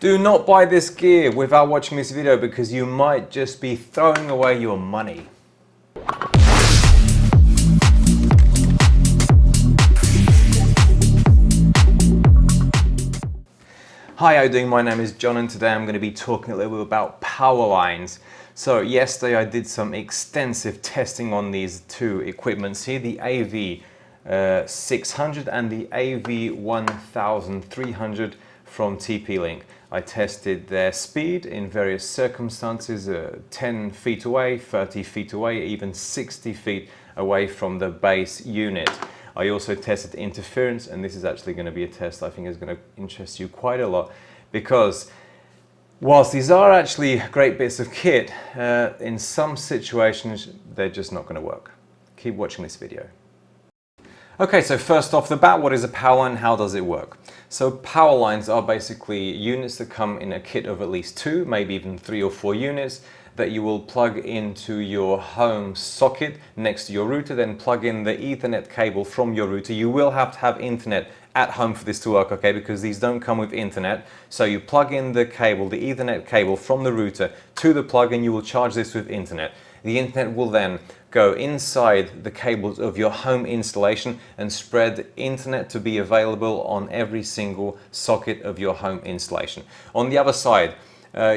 Do not buy this gear without watching this video because you might just be throwing away your money. Hi, how you doing? My name is John and today I'm going to be talking a little bit about power lines. So yesterday I did some extensive testing on these two equipments here, the AV600 and the AV1300 from TP-LINK. I tested their speed in various circumstances, 10 feet away, 30 feet away, even 60 feet away from the base unit. I also tested interference, and this is actually going to be a test I think is going to interest you quite a lot, because whilst these are actually great bits of kit, in some situations they're just not going to work. Keep watching this video. Okay, so first off the bat, what is a power line? How does it work? So power lines are basically units that come in a kit of at least 2, maybe even 3 or 4 units that you will plug into your home socket next to your router, then plug in the Ethernet cable from your router. You will have to have internet at home for this to work, okay, because these don't come with internet. So you plug in the cable, the Ethernet cable from the router to the plug, and you will charge this with internet. The internet will then go inside the cables of your home installation and spread internet to be available on every single socket of your home installation. On the other side,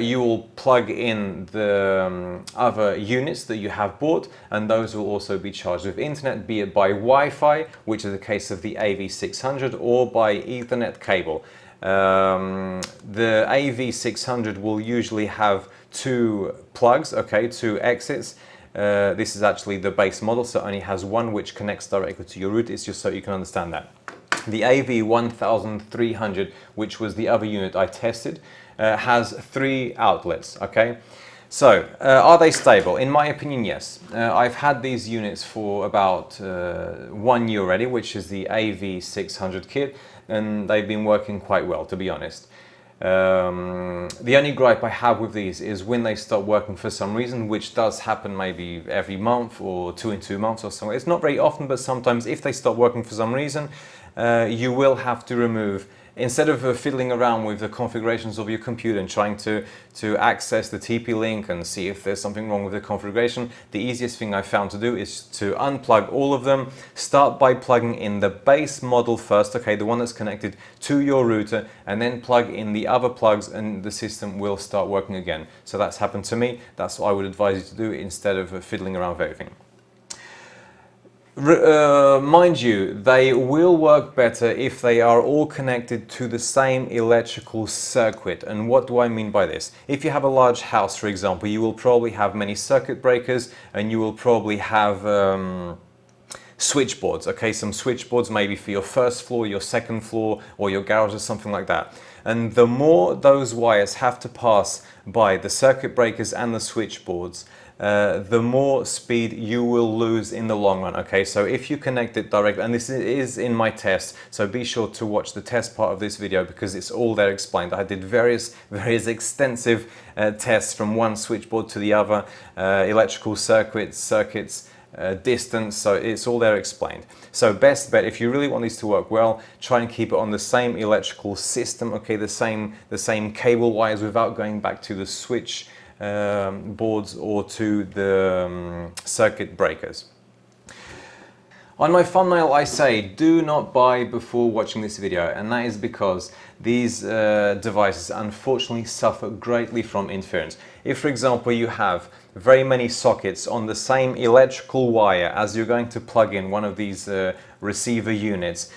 you will plug in the other units that you have bought, and those will also be charged with internet, be it by Wi-Fi, which is the case of the AV600, or by Ethernet cable. The AV600 will usually have 2 plugs, okay, 2 exits. This is actually the base model, so it only has one which connects directly to your router. It's just so you can understand that. The AV1300, which was the other unit I tested, has 3 outlets, okay? So, are they stable? In my opinion, yes. I've had these units for about 1 year already, which is the AV600 kit, and they've been working quite well, to be honest. The only gripe I have with these is when they stop working for some reason, which does happen maybe every month or 2 in 2 months or something. It's not very often, but sometimes if they stop working for some reason, you will have to remove, instead of fiddling around with the configurations of your computer and trying to access the TP-Link and see if there's something wrong with the configuration, the easiest thing I found to do is to unplug all of them. Start by plugging in the base model first, okay, the one that's connected to your router, and then plug in the other plugs and the system will start working again. So that's happened to me. That's what I would advise you to do instead of fiddling around with everything. Mind you, they will work better if they are all connected to the same electrical circuit. And what do I mean by this? If you have a large house, for example, you will probably have many circuit breakers, and you will probably have switchboards, okay, some switchboards maybe for your first floor, your second floor, or your garage or something like that. And the more those wires have to pass by the circuit breakers and the switchboards, the more speed you will lose in the long run, okay? So if you connect it directly, and this is in my test, so be sure to watch the test part of this video because it's all there explained. I did various extensive tests from one switchboard to the other, electrical circuits, distance, so it's all there explained. So best bet, if you really want these to work well, try and keep it on the same electrical system, okay, the same cable wires without going back to the switch boards or to the circuit breakers. On my thumbnail I say do not buy before watching this video, and that is because these devices unfortunately suffer greatly from interference. If, for example, you have very many sockets on the same electrical wire as you're going to plug in one of these receiver units,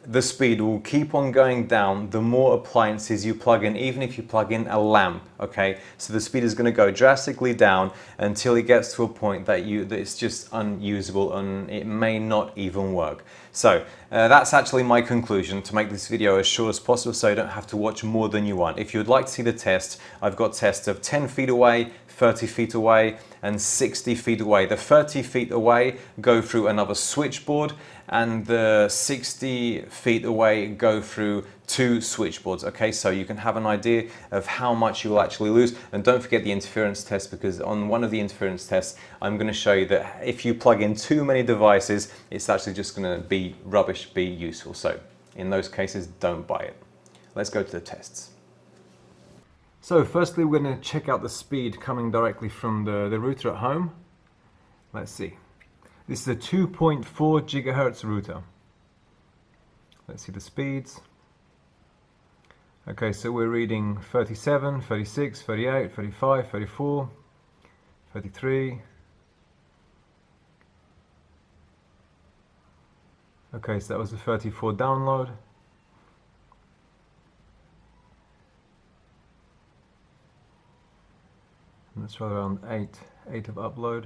the speed will keep on going down the more appliances you plug in, even if you plug in a lamp, okay? So the speed is going to go drastically down until it gets to a point that it's just unusable and it may not even work. So that's actually my conclusion, to make this video as short as possible so you don't have to watch more than you want. If you'd like to see the test, I've got tests of 10 feet away, 30 feet away and 60 feet away. The 30 feet away go through another switchboard, and the 60 feet away go through 2 switchboards, okay? So you can have an idea of how much you will actually lose. And don't forget the interference test, because on one of the interference tests I'm going to show you that if you plug in too many devices, it's actually just going to be rubbish, be useful. So in those cases, don't buy it. let's go to the tests. So firstly, we're going to check out the speed coming directly from the router at home. Let's see. This is a 2.4 gigahertz router. Let's see the speeds. Okay, so we're reading 37, 36, 38, 35, 34, 33. Okay, so that was the 34 download. And that's right around 8 of upload.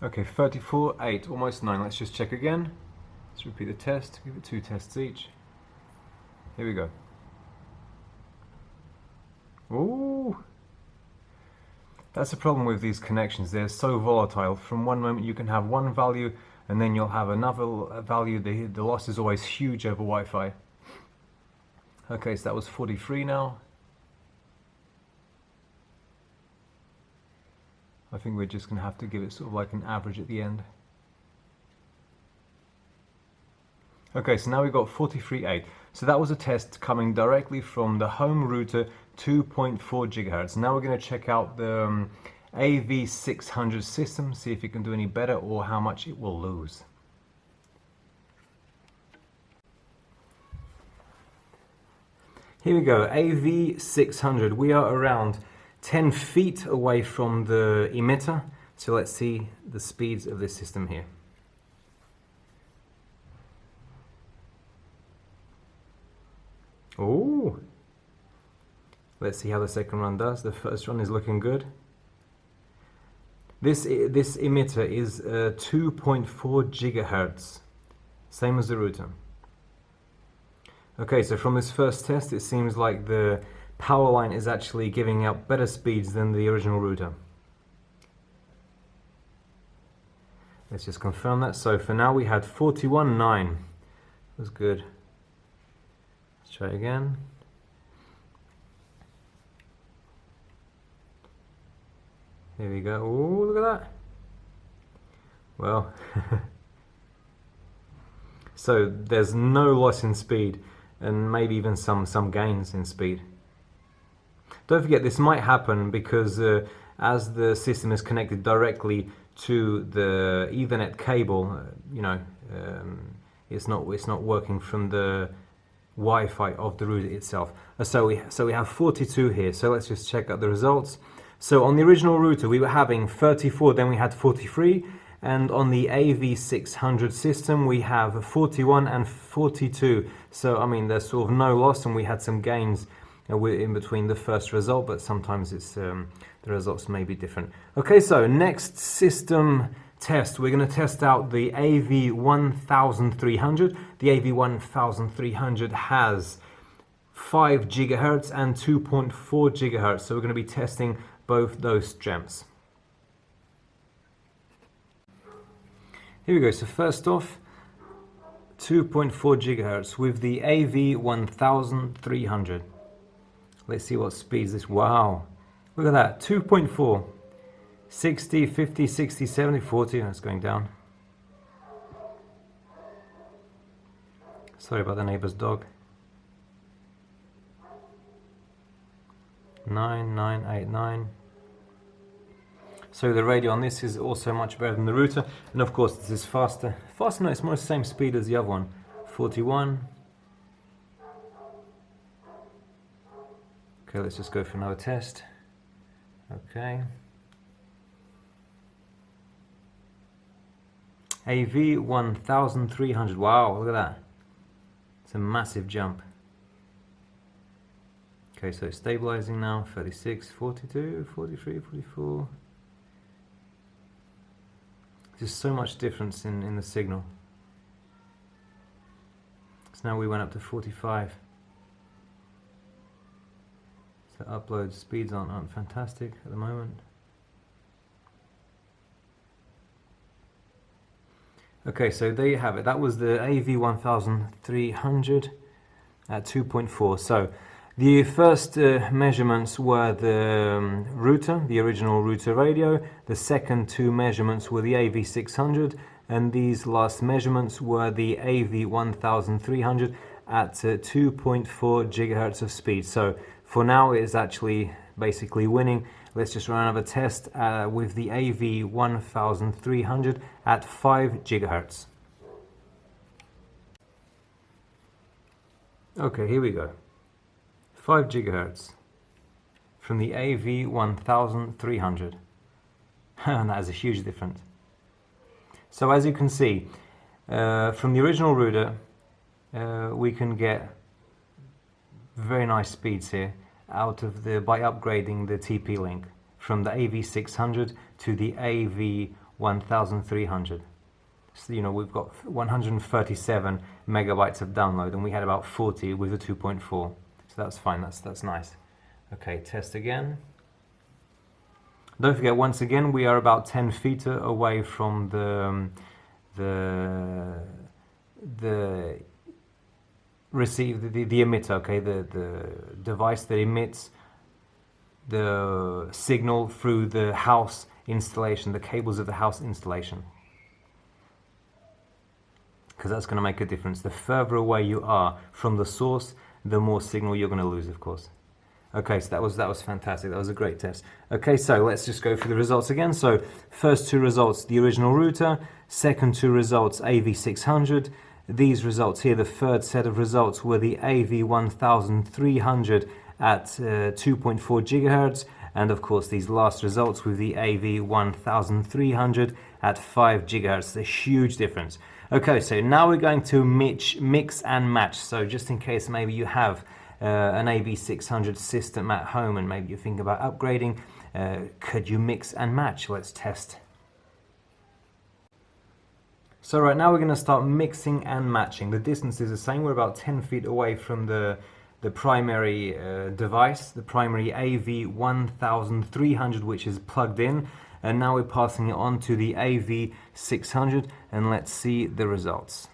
Okay, 34, 8, almost 9. Let's just check again. Let's repeat the test. Give it 2 tests each. Here we go. Ooh! That's the problem with these connections. They're so volatile. From one moment you can have one value and then you'll have another value. The loss is always huge over Wi-Fi. Okay, so that was 43 now. I think we're just going to have to give it sort of like an average at the end. Okay, so now we've got 43.8. So that was a test coming directly from the home router, 2.4 gigahertz. Now we're going to check out the AV600 system, see if it can do any better or how much it will lose. Here we go, AV600. We are around 10 feet away from the emitter. So let's see the speeds of this system here. Oh, let's see how the second run does. The first run is looking good. This emitter is 2.4 gigahertz, same as the router. Okay, so from this first test, it seems like the Powerline is actually giving out better speeds than the original router. Let's just confirm that. So for now we had 41.9. Was good. Let's try again. Here we go. Oh, look at that. Well, so there's no loss in speed and maybe even some gains in speed. Don't forget, this might happen because as the system is connected directly to the Ethernet cable, it's not working from the Wi-Fi of the router itself. So we have 42 here. So let's just check out the results. So on the original router we were having 34, then we had 43, and on the AV600 system we have 41 and 42. So I mean, there's sort of no loss, and we had some gains in between the first result, but sometimes it's the results may be different. Okay, so next system test, we're going to test out the AV1300. The AV1300 has 5 gigahertz and 2.4 gigahertz, so we're going to be testing both those gems. Here we go. So first off, 2.4 gigahertz with the AV1300. Let's see what speeds this. Wow, look at that, 2.4, 60, 50, 60, 70, 40. That's going down. Sorry about the neighbor's dog. 9, 9, 8, 9. So the radio on this is also much better than the router, and of course this is faster. Faster, no, it's more the same speed as the other one. 41. Okay, let's just go for another test. Okay. AV1300. Wow, look at that. It's a massive jump. Okay, so it's stabilizing now. 36, 42, 43, 44. There's so much difference in the signal. So now we went up to 45. So upload speeds aren't fantastic at the moment. Okay, so there you have it. That was the AV1300 at 2.4. So the first measurements were the router, the original router radio. The second two measurements were the AV600, and these last measurements were the AV1300 at 2.4 gigahertz of speed. So for now it is actually basically winning. Let's just run another test with the AV1300 at 5 gigahertz. Okay, here we go. 5 gigahertz from the AV1300. And that is a huge difference. So as you can see, from the original router, we can get very nice speeds here out of by upgrading the TP-Link from the AV600 to the AV1300. So, you know, we've got 137 megabytes of download, and we had about 40 with the 2.4. So that's fine. That's nice. Okay, test again. Don't forget, once again, we are about 10 feet away from the emitter, okay, the device that emits the signal through the house installation, the cables of the house installation, because that's going to make a difference. The further away you are from the source, the more signal you're going to lose, of course. Okay, so that was fantastic. That was a great test. Okay, so let's just go through the results again. So first two results, the original router. Second two results, AV600. These results here, the third set of results, were the AV1300 at 2.4 gigahertz. And of course, these last results with the AV1300 at 5 gigahertz. A huge difference. Okay, so now we're going to mix and match. So just in case maybe you have an AV600 system at home and maybe you think about upgrading, could you mix and match? Let's test. So right now we're going to start mixing and matching. The distance is the same. We're about 10 feet away from the primary device, the primary AV1300, which is plugged in, and now we're passing it on to the AV600, and let's see the results.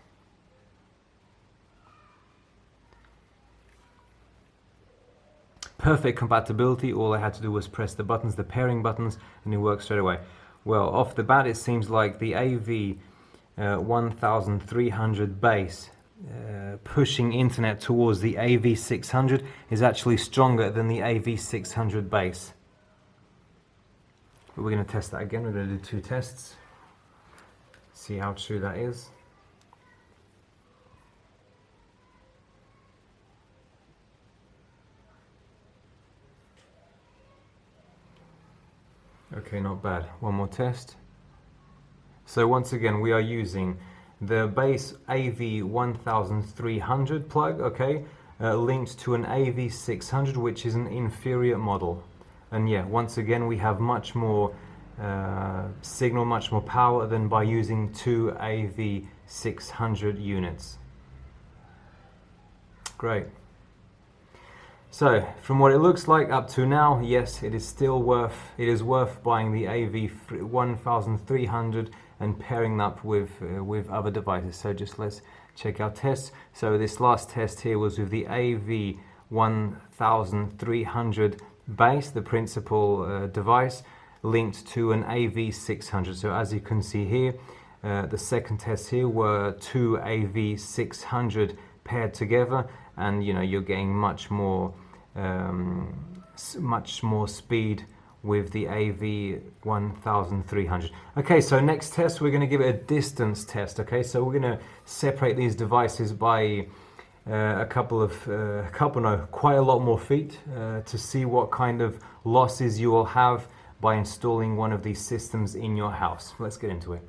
Perfect compatibility. All I had to do was press the buttons, the pairing buttons, and it works straight away. Well, off the bat it seems like the AV1300 base pushing internet towards the AV600 is actually stronger than the AV600 base. But we're going to test that again. We're going to do two tests, see how true that is. Okay, not bad. One more test. So once again, we are using the base AV1300 plug, okay, linked to an AV600, which is an inferior model. And yeah, once again, we have much more signal, much more power than by using two AV600 units. Great. So, from what it looks like up to now, yes, it is worth buying the AV1300 and pairing up with other devices. So just let's check our tests. So this last test here was with the AV1300 base, the principal device, linked to an AV600. So as you can see here, the second test here were two AV600 paired together, and you know, you're getting much more speed with the AV1300. Okay, so next test, we're going to give it a distance test. Okay, so we're going to separate these devices by quite a lot more feet to see what kind of losses you will have by installing one of these systems in your house. Let's get into it.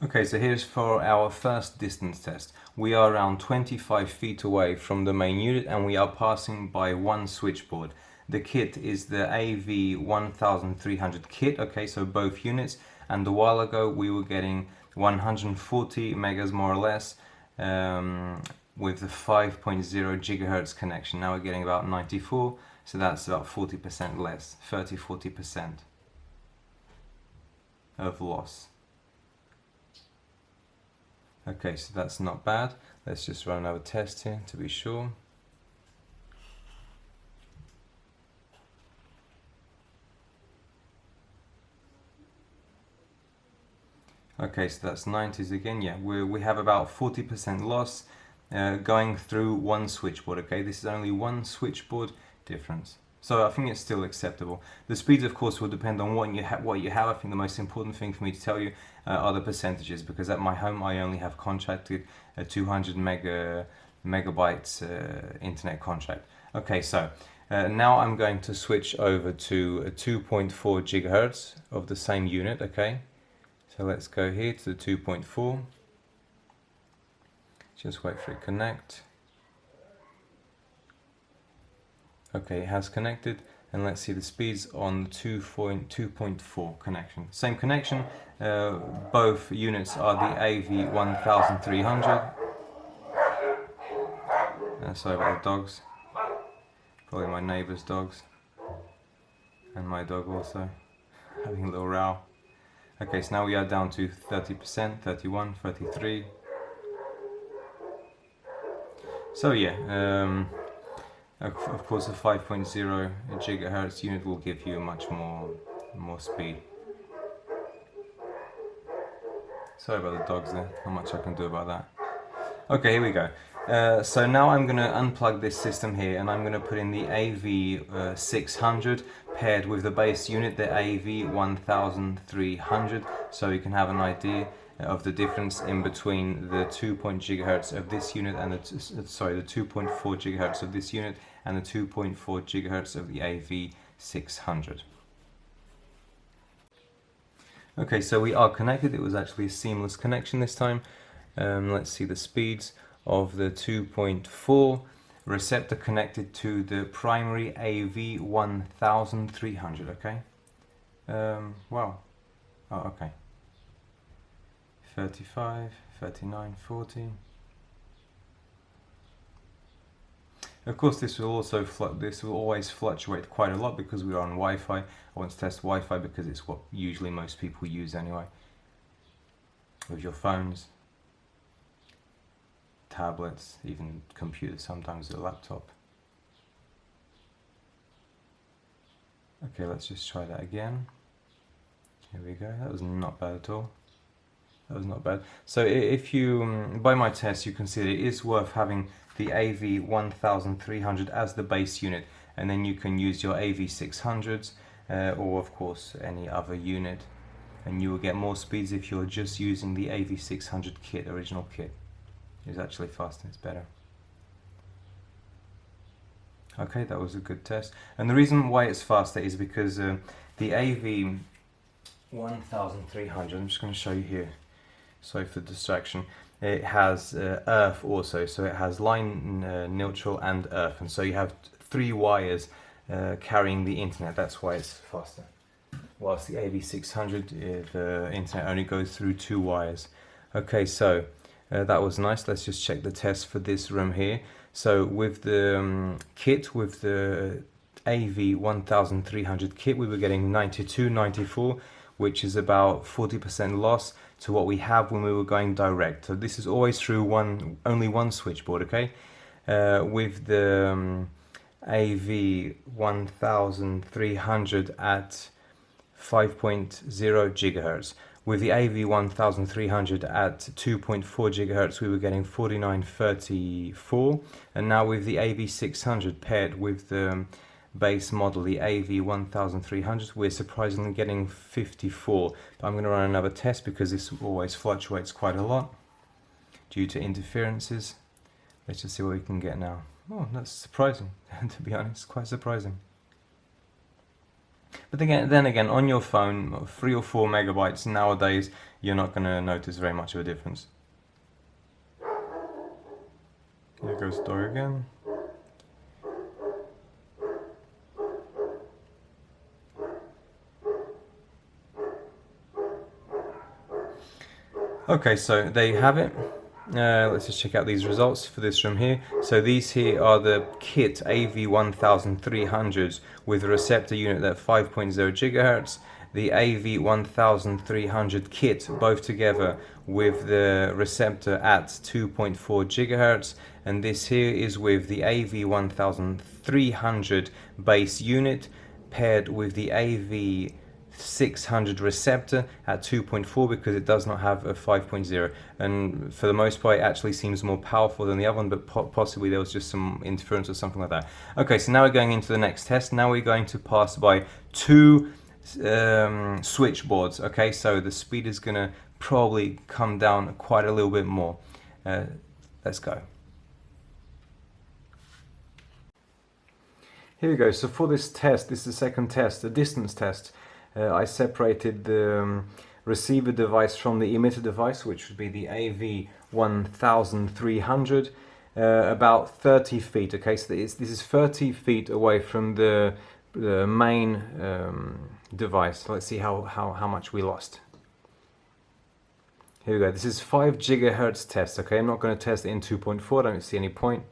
Okay, so here's for our first distance test. We are around 25 feet away from the main unit and we are passing by one switchboard. The kit is the AV1300 Kit, okay, so both units, and a while ago we were getting 140 megas more or less with the 5.0 gigahertz connection. Now we're getting about 94, so that's about 40% less, 30-40% of loss. Okay, so that's not bad. Let's just run another test here to be sure. Okay, so that's 90s again. Yeah, we have about 40% loss going through one switchboard. Okay, this is only one switchboard difference, so I think it's still acceptable. The speeds, of course, will depend on what you have. I think the most important thing for me to tell you are the percentages, because at my home I only have contracted a 200 megabytes internet contract. Okay, so now I'm going to switch over to a 2.4 gigahertz of the same unit. Okay, so let's go here to the 2.4. Just wait for it to connect. Okay, it has connected, and let's see the speeds on the 2.4 connection. Same connection, both units are the AV1300. Sorry about the dogs, probably my neighbour's dogs, and my dog also, having a little row. Okay, so now we are down to 30%, 31, 33. So yeah, of course a 5.0 gigahertz unit will give you much more speed. Sorry about the dogs there, not much I can do about that. Okay, here we go. So now I'm going to unplug this system here, and I'm going to put in the AV600 paired with the base unit, the AV1300, so you can have an idea of the difference in between the 2.0 gigahertz of this unit and the 2.4 gigahertz of this unit and the 2.4 gigahertz of the AV600. Okay, so we are connected. It was actually a seamless connection this time. Let's see the speeds of the 2.4 receptor connected to the primary AV1300. Okay. Wow. Oh, okay. 35, 39, 40. Of course, this will always fluctuate quite a lot because we are on Wi-Fi. I want to test Wi-Fi because it's what usually most people use anyway. With your phones, tablets, even computers, sometimes a laptop. Okay, let's just try that again. Here we go. That was not bad at all. That was not bad. So if you, by my test, you can see that it is worth having the AV1300 as the base unit, and then you can use your AV600s or of course any other unit, and you will get more speeds if you're just using the AV600 kit, original kit. It's actually faster, it's better. Okay, that was a good test. And the reason why it's faster is because the AV1300, I'm just going to show you here, sorry for the distraction, it has earth also, so it has line, neutral and earth, and so you have 3 wires carrying the internet. That's why it's faster. Whilst the AV600, the internet only goes through 2 wires. Okay, so that was nice. Let's just check the test for this room here. So with the kit, with the AV1300 kit, we were getting 92, 94, which is about 40% loss to what we have when we were going direct. So this is always through only one switchboard, okay? With the AV1300 at 5.0 gigahertz. With the AV1300 at 2.4 gigahertz, we were getting 49.34, and now with the AV600 paired with the base model, the AV1300, we're surprisingly getting 54. But I'm going to run another test because this always fluctuates quite a lot due to interferences. Let's just see what we can get now. Oh, that's surprising, to be honest, quite surprising. But then again, on your phone, 3 or 4 megabytes nowadays, you're not going to notice very much of a difference. There goes the door again. Okay, so there you have it. Let's just check out these results for this room here. So these here are the kit AV1300s with a receptor unit at 5.0 gigahertz, the AV1300 kit both together with the receptor at 2.4 gigahertz, and this here is with the AV1300 base unit paired with the AV600 receptor at 2.4 because it does not have a 5.0, and for the most part it actually seems more powerful than the other one, but possibly there was just some interference or something like that. Okay, so now we're going into the next test. Now we're going to pass by two switchboards. Okay, so the speed is going to probably come down quite a little bit more. Let's go. Here we go. So for this test, this is the second test, the distance test. I separated the receiver device from the emitter device, which would be the AV1300, about 30 feet. Okay, so this is 30 feet away from the main device. So let's see how much we lost. Here we go. This is 5 gigahertz test. Okay, I'm not going to test it in 2.4. I don't see any point.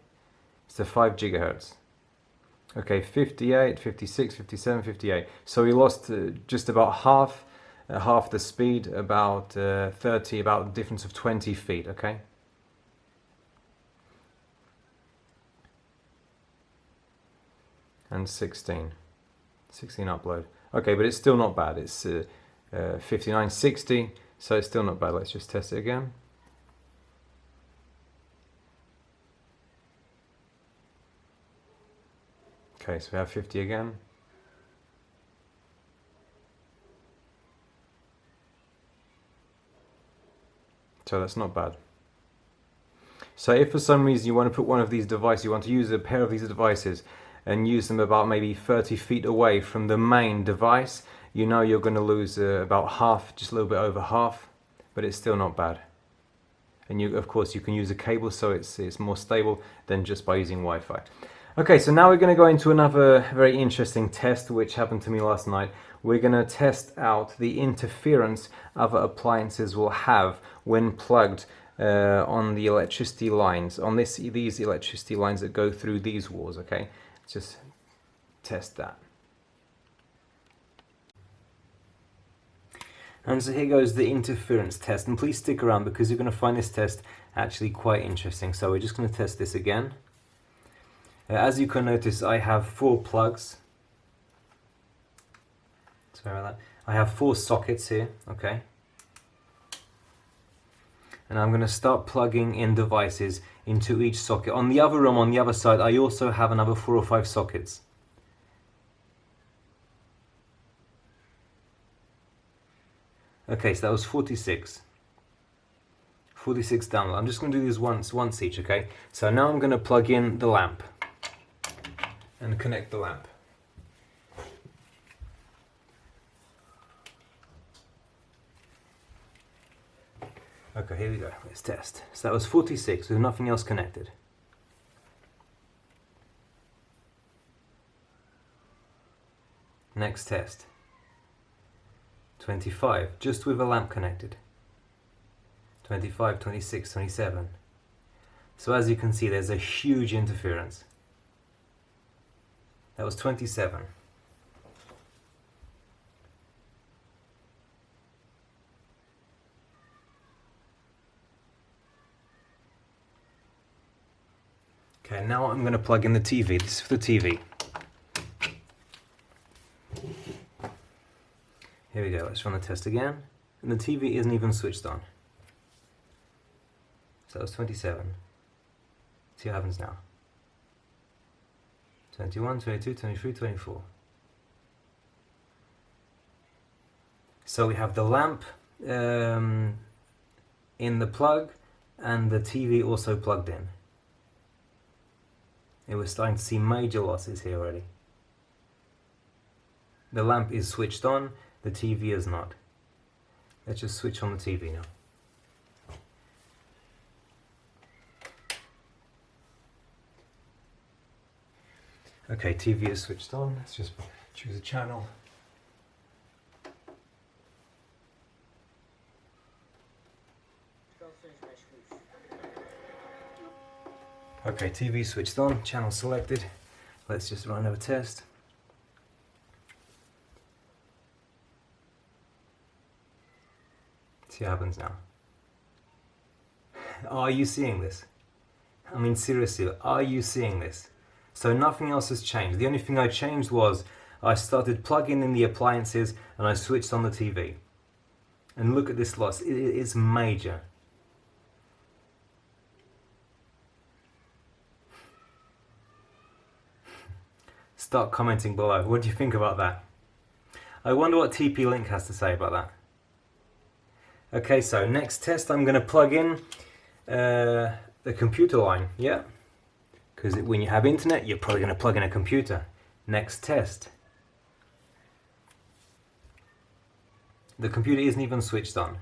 It's a 5 gigahertz. Okay, 58, 56, 57, 58. So we lost just about half the speed, about 30, about a difference of 20 feet, okay? And 16 upload. Okay, but it's still not bad. It's 59, 60, so it's still not bad. Let's just test it again. Okay, so we have 50 again. So that's not bad. So if for some reason you want to put one of these devices, you want to use a pair of these devices and use them about maybe 30 feet away from the main device, you know you're going to lose about half, just a little bit over half, but it's still not bad. And you, of course, you can use a cable, so it's more stable than just by using Wi-Fi. Okay, so now we're going to go into another very interesting test which happened to me last night. We're going to test out the interference other appliances will have when plugged on the electricity lines, on these electricity lines that go through these walls. Okay, let's just test that. And so here goes the interference test, and please stick around because you're going to find this test actually quite interesting. So we're just going to test this again. As you can notice, I have 4 plugs. Sorry about that. I have 4 sockets here, okay? And I'm going to start plugging in devices into each socket. On the other room, on the other side, I also have another 4 or 5 sockets. Okay, so that was 46. 46 download. I'm just going to do this once each, okay? So now I'm going to plug in the lamp and connect the lamp. Okay, here we go. Let's test. So that was 46 with nothing else connected. Next test. 25, just with a lamp connected. 25, 26, 27. So as you can see, there's a huge interference. That was 27. Okay, now I'm going to plug in the TV. This is for the TV. Here we go, let's run the test again. And the TV isn't even switched on. So that was 27. See what happens now. 21, 22, 23, 24. So we have the lamp in the plug and the TV also plugged in. And we're starting to see major losses here already. The lamp is switched on, the TV is not. Let's just switch on the TV now. Okay, TV is switched on. Let's just choose a channel. Okay, TV switched on, channel selected. Let's just run another test. See what happens now. Are you seeing this? I mean, seriously, are you seeing this? So nothing else has changed. The only thing I changed was I started plugging in the appliances and I switched on the TV. And look at this loss, it's major. Start commenting below. What do you think about that? I wonder what TP-Link has to say about that. Okay, so next test I'm going to plug in the computer line. Yeah, because when you have internet, you're probably going to plug in a computer. Next test. The computer isn't even switched on.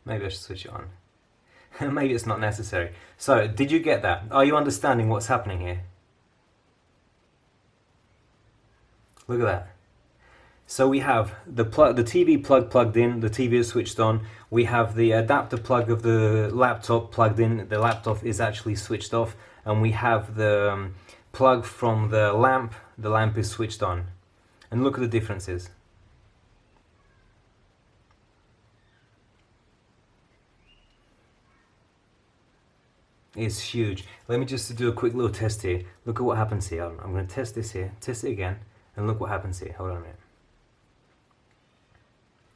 Maybe I should switch it on. Maybe it's not necessary. So, did you get that? Are you understanding what's happening here? Look at that. So we have the TV plug plugged in, the TV is switched on. We have the adapter plug of the laptop plugged in, the laptop is actually switched off. And we have the plug from the lamp is switched on. And look at the differences. It's huge. Let me just do a quick little test here. Look at what happens here. I'm going to test this here, test it again, and look what happens here. Hold on a minute.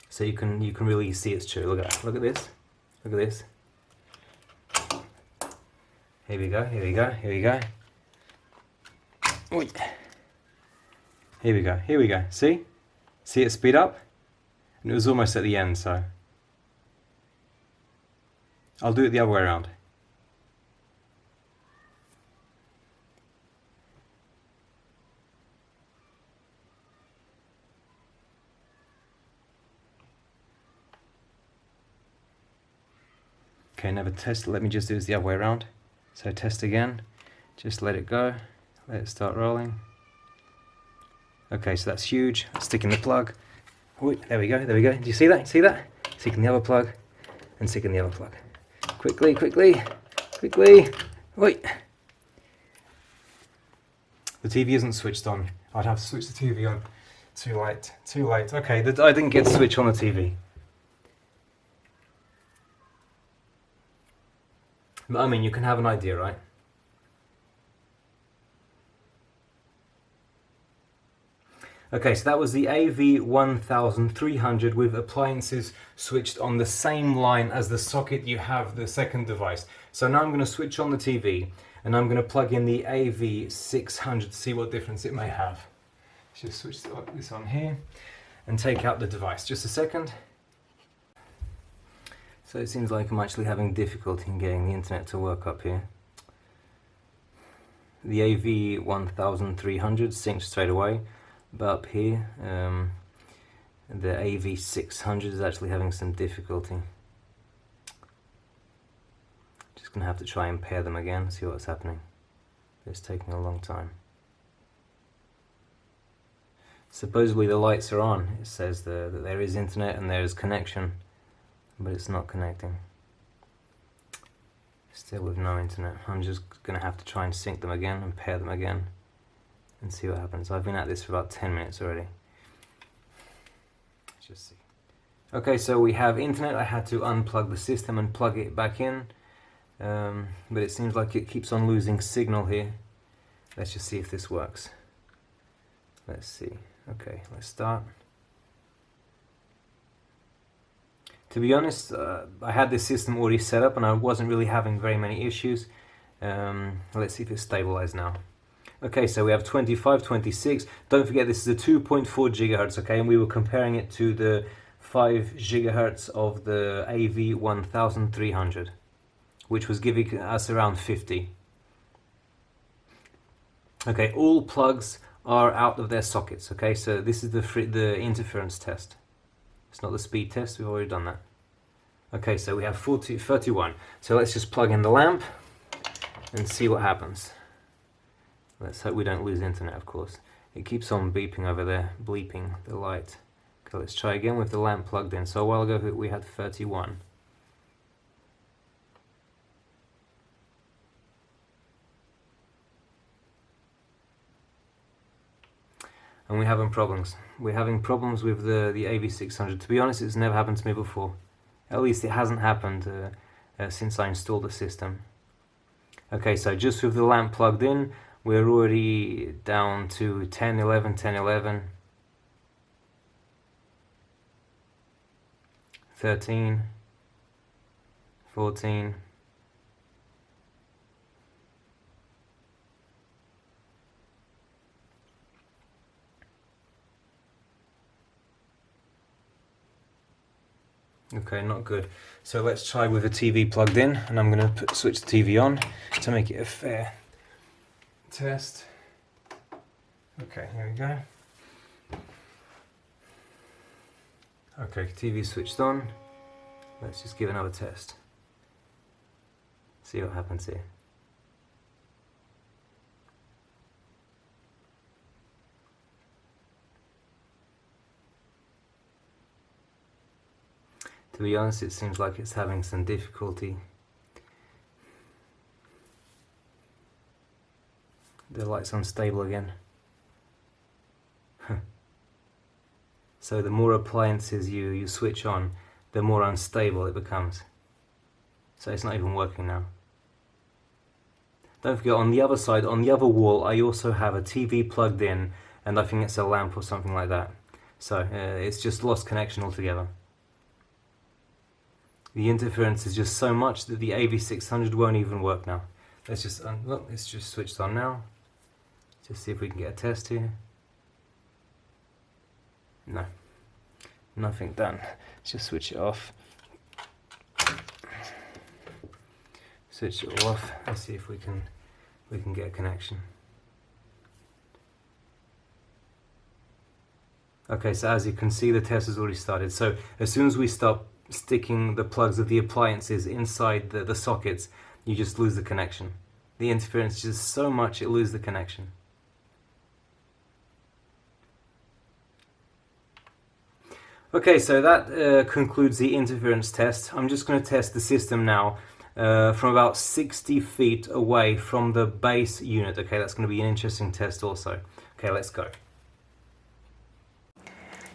So you can really see it's true. Look at that. Look at this. Look at this. Here we go. Here we go. Here we go. Oi. Here we go. Here we go. See? See it speed up? And it was almost at the end, so I'll do it the other way around. Okay, never test. Let me just do this the other way around. So test again. Just let it go. Let it start rolling. Okay, so that's huge. Stick in the plug. Oh, there we go. There we go. Do you see that? See that? Stick in the other plug, and stick in the other plug. Quickly, quickly, quickly. Wait. The TV isn't switched on. I'd have to switch the TV on. Too late. Too late. Okay, I didn't get to switch on the TV. But I mean, you can have an idea, right? Okay, so that was the AV1300 with appliances switched on the same line as the socket you have the second device. So now I'm going to switch on the TV and I'm going to plug in the AV600 to see what difference it may have. Just switch this on here and take out the device. Just a second. So it seems like I'm actually having difficulty in getting the internet to work up here. The AV1300 synced straight away, but up here the AV600 is actually having some difficulty. Just gonna have to try and pair them again, see what's happening. It's taking a long time. Supposedly the lights are on. It says that there is internet and there is connection, but it's not connecting. Still with no internet. I'm just gonna have to try and sync them again and pair them again and see what happens. I've been at this for about 10 minutes already. Let's just see. Okay, so we have internet. I had to unplug the system and plug it back in, but it seems like it keeps on losing signal here. Let's just see if this works. Let's see. Okay, let's start. To be honest, I had this system already set up and I wasn't really having very many issues. Let's see if it's stabilized now. Okay, so we have 25, 26. Don't forget this is a 2.4 gigahertz, okay, and we were comparing it to the 5 gigahertz of the AV1300, which was giving us around 50. Okay, all plugs are out of their sockets, okay, so this is the interference test. It's not the speed test, we've already done that. Okay, so we have 31. So let's just plug in the lamp and see what happens. Let's hope we don't lose internet, of course. It keeps on beeping over there, bleeping the light. Okay, let's try again with the lamp plugged in. So a while ago we had 31. And we're having problems. We're having problems with the AV600. To be honest, it's never happened to me before. At least it hasn't happened since I installed the system. Okay, so just with the lamp plugged in, we're already down to 10, 11, 10, 11, 13, 14, okay, not good. So let's try with the TV plugged in, and I'm going to switch the TV on to make it a fair test. Okay, here we go. Okay, TV switched on. Let's just give another test. See what happens here. To be honest, it seems like it's having some difficulty. The light's unstable again. So the more appliances you switch on, the more unstable it becomes. So it's not even working now. Don't forget, on the other side, on the other wall, I also have a TV plugged in, and I think it's a lamp or something like that. So it's just lost connection altogether. The interference is just so much that the AV600 won't even work now. Let's just look, it's just switched on now. Just see if we can get a test here. No, nothing done. Let's just switch it off. Switch it all off. Let's see if we can get a connection. Okay, so as you can see, the test has already started. So as soon as we stop sticking the plugs of the appliances inside the sockets, you just lose the connection. The interference is just so much, it loses the connection. Okay, so that concludes the interference test. I'm just going to test the system now from about 60 feet away from the base unit. Okay, that's going to be an interesting test also. Okay, let's go.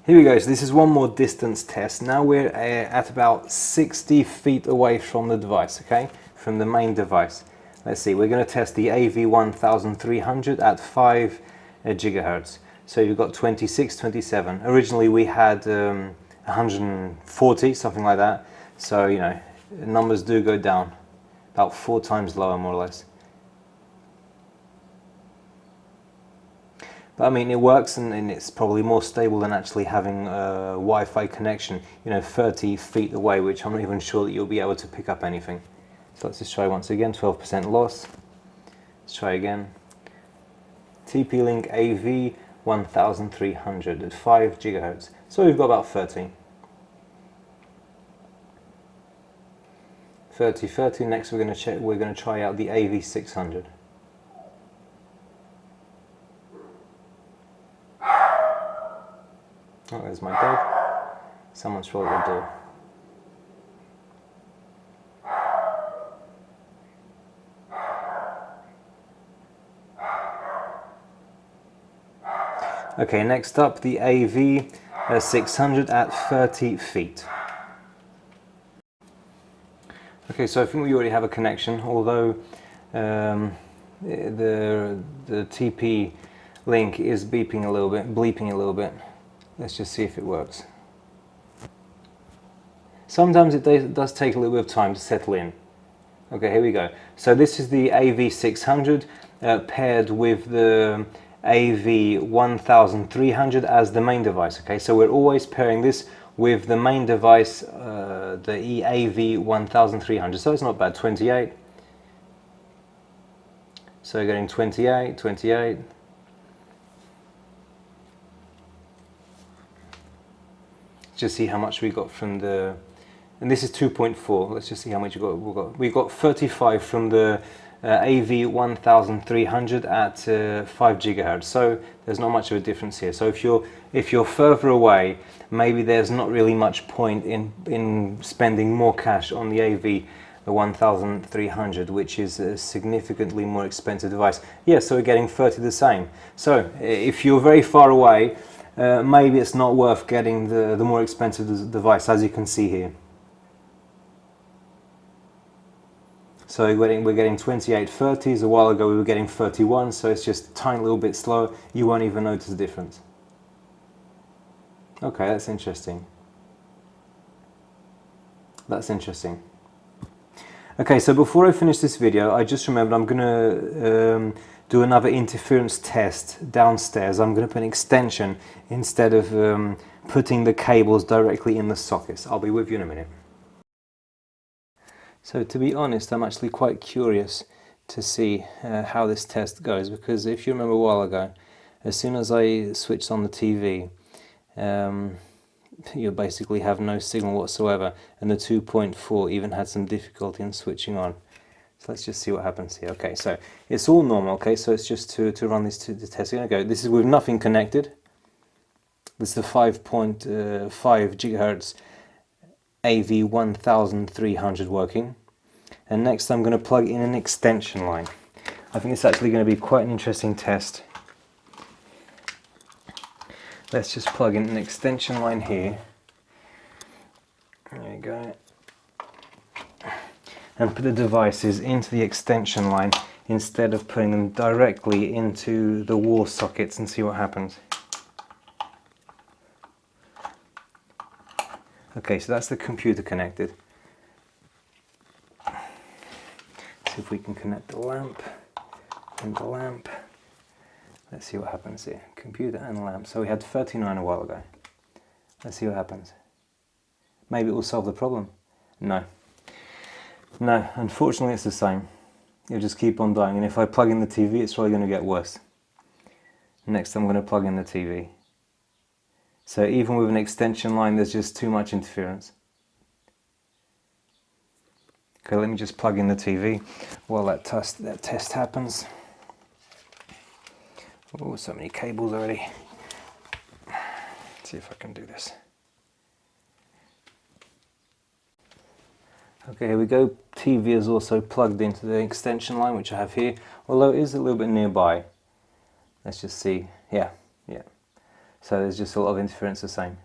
Here we go, so this is one more distance test. Now we're at about 60 feet away from the device, okay? From the main device. Let's see, we're going to test the AV1300 at 5 gigahertz. So you've got 26, 27. Originally we had 140, something like that. So, you know, numbers do go down. About 4 times lower, more or less. But I mean, it works, and it's probably more stable than actually having a Wi-Fi connection, you know, 30 feet away, which I'm not even sure that you'll be able to pick up anything. So let's just try once again, 12% loss. Let's try again. TP-LINK AV1300 at 5 gigahertz. So we've got about 30. 30. Next we're going to try out the AV600. Oh, there's my dog. Someone's rolled the door. Okay, next up the AV600 at 30 feet. Okay, so I think we already have a connection, although the TP-Link is bleeping a little bit. Let's just see if it works. Sometimes it does take a little bit of time to settle in. Okay, here we go. So this is the AV600 paired with the AV1300 as the main device. Okay, so we're always pairing this with the main device, the AV1300. So it's not bad, 28. So we're getting 28, 28. Just see how much we got from the, and this is 2.4. Let's just see how much we got 35 from the AV1300 at 5 gigahertz. So there's not much of a difference here. So if you're further away, maybe there's not really much point in spending more cash on the AV1300, which is a significantly more expensive device. Yeah, so we're getting 30 the same. So if you're very far away, maybe it's not worth getting the more expensive device, as you can see here. So we're getting 28/30s. A while ago we were getting 31, so it's just a tiny little bit slower. You won't even notice the difference. Okay, that's interesting. That's interesting. Okay, so before I finish this video, I just remembered I'm going to do another interference test downstairs. I'm going to put an extension instead of putting the cables directly in the sockets. I'll be with you in a minute. So to be honest, I'm actually quite curious to see how this test goes, because if you remember a while ago, as soon as I switched on the TV, you basically have no signal whatsoever, and the 2.4 even had some difficulty in switching on. So let's just see what happens here. Okay, so it's all normal. Okay, so it's just to run this to the test. We're going to go. This is with nothing connected. This is the 5.5 gigahertz AV1300 working. And next I'm going to plug in an extension line. I think it's actually going to be quite an interesting test. Let's just plug in an extension line here. There you go. And put the devices into the extension line instead of putting them directly into the wall sockets, and see what happens. Okay, so that's the computer connected. See if we can connect the lamp and the lamp. Let's see what happens here. Computer and lamp. So we had 39 a while ago. Let's see what happens. Maybe it will solve the problem. No. No, unfortunately it's the same. It'll just keep on dying. And if I plug in the TV, it's probably going to get worse. Next I'm going to plug in the TV. So even with an extension line, there's just too much interference. Okay, let me just plug in the TV while that test happens. Oh, so many cables already. Let's see if I can do this. Okay, here we go. TV is also plugged into the extension line, which I have here, although it is a little bit nearby. Let's just see. Yeah. So there's just a lot of interference the same.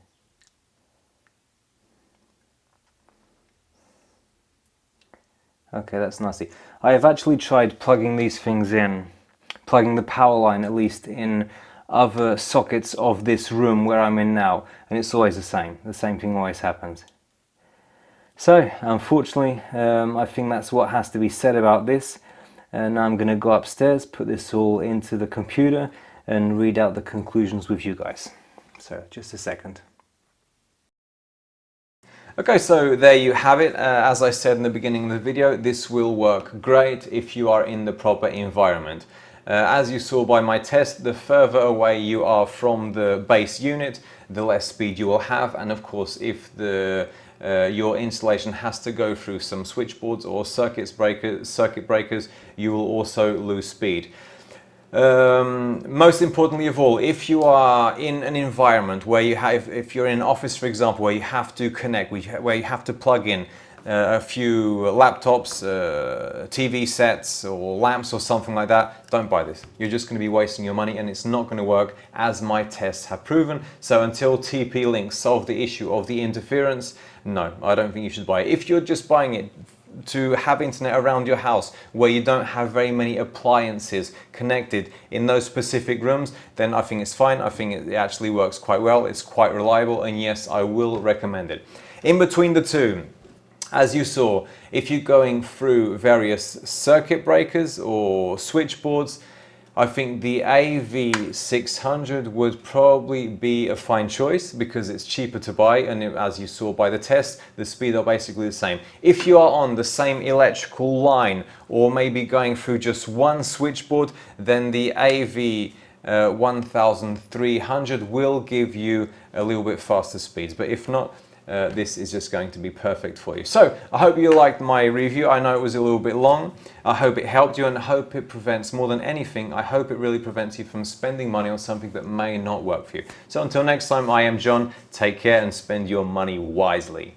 Okay, that's nasty. I have actually tried plugging these things in, plugging the power line at least in other sockets of this room where I'm in now, and it's always the same. The same thing always happens. So, unfortunately, I think that's what has to be said about this. And now I'm going to go upstairs, put this all into the computer, and read out the conclusions with you guys. So, just a second. Okay, so there you have it. As I said in the beginning of the video, this will work great if you are in the proper environment. As you saw by my test, the further away you are from the base unit, the less speed you will have. And of course, if your installation has to go through some switchboards or circuit breakers, you will also lose speed. Most importantly of all, if you are in an environment where you have, if you're in an office, for example, where you have to connect, where you have to plug in a few laptops, TV sets or lamps or something like that, don't buy this. You're just going to be wasting your money, and it's not going to work, as my tests have proven. So until TP-Link solve the issue of the interference, no, I don't think you should buy it. If you're just buying it to have internet around your house where you don't have very many appliances connected in those specific rooms, then I think it's fine. I think it actually works quite well. It's quite reliable, and yes, I will recommend it. In between the two, as you saw, if you're going through various circuit breakers or switchboards, I think the AV600 would probably be a fine choice because it's cheaper to buy, and as you saw by the test, the speed are basically the same. If you are on the same electrical line or maybe going through just one switchboard, then the AV1300 will give you a little bit faster speeds, but if not, this is just going to be perfect for you. So I hope you liked my review. I know it was a little bit long. I hope it helped you, and I hope it prevents, more than anything, I hope it really prevents you from spending money on something that may not work for you. So until next time, I am John. Take care and spend your money wisely.